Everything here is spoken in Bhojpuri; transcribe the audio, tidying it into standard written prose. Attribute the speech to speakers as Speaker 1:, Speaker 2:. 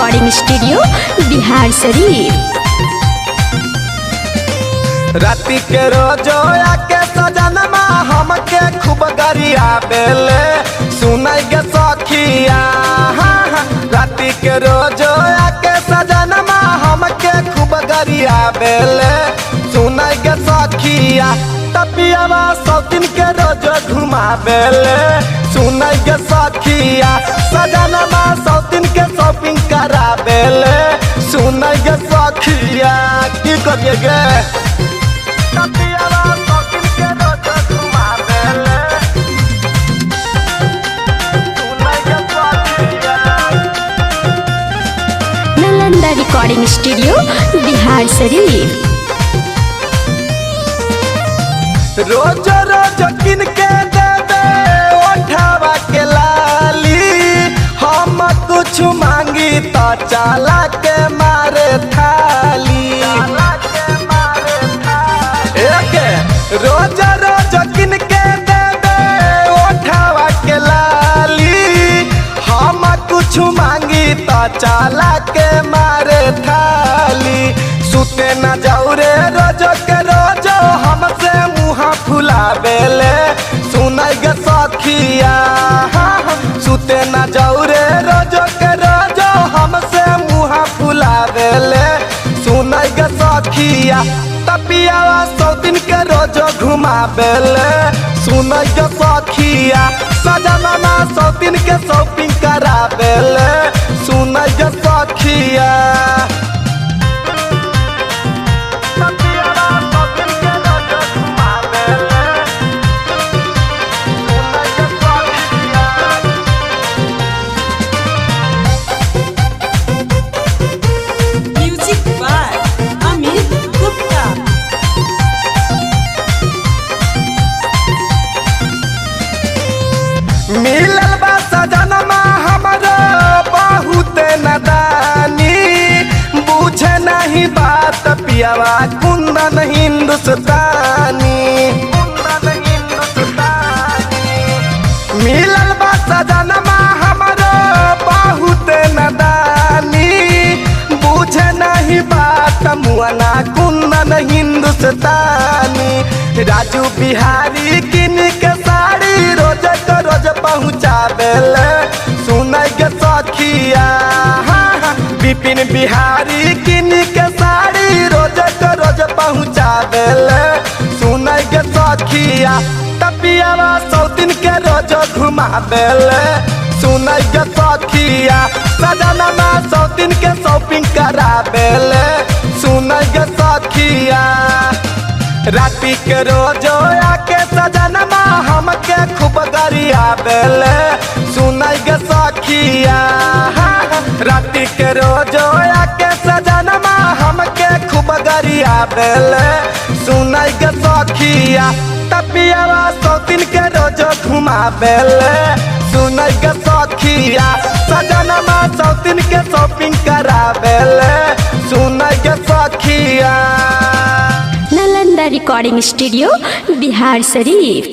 Speaker 1: Recording studio Bihar Sharif.
Speaker 2: राती के रोजो आके सजनमा हमके खूब गरिया बेले सुनाई गे सखिया। राती के रोजो आके सजनमा हमके खूब गरिया बेले सुनाई गे सखिया। तपियावा सौतिन के रोजो घुमा बेले सुनाई गे सखिया। सजनमा सौतिन के शॉपिंग करा बेले सुनाई गे सखिया। की करिए गे
Speaker 1: नालंदा रिकॉर्डिंग स्टूडियो बिहार शरीफ।
Speaker 2: रोज रोज किन के दे दे ओठावा के लाली हम कुछ मांगी तो चाला के मारे थाली। रोज रोज किन के दे दे ओठावा के लाली हम कुछ मांगी तो चाला के मारे थाली। सुते न जाऊ रे रोज के रोज हमसे मुँह फुला बेले सुनाई गे सखिया। सुते न जाऊ रे रोज के रोज हमसे मुँह फुला बेले सुनाई गे सखिया। तपियावा सौतिन के रोज घुमा बेले सुनाई गे सखिया। सजनमा सौतिन के शॉपिंग करा बेले सुनाई गे सखिया। मिलल बा सजनमा हमरो बहुत नदानी बुझे नहीं बात पियावा कुंदन हिंदुस्तानी। मिलल बा सजनमा हमरो बहुत नदानी बुझे नहीं बात मुआना कुंदन हिंदुस्तानी। राजू बिहारी किन के साड़ी रोज को रोज पहुँचा बेले सुनाई गे सखिया। विपिन बिहारी किन के साड़ी रोज को रोज पहुँचा बेले सुनाई गे सखिया। तपियावा सौतिन के रोज घुमा बेले सुनाई गे सखिया। सजनमा सौतिन के शॉपिंग करा बेले सुनाई गे सखिया। राती के रोजो आके सजनमा हमके खूब गरिया बेले सुनाई गे सखिया। राती के रोजो आके सजनमा हमके खूब गरिया बेले सुनाई गे सखिया। तपियावा सौतिन के रोजो घुमा बेले सुनाई गे सखिया। सजनमा सौतिन के शॉपिंग करा बेले सुनाई गे सखिया।
Speaker 1: Nalanda recording studio Bihar Sharif.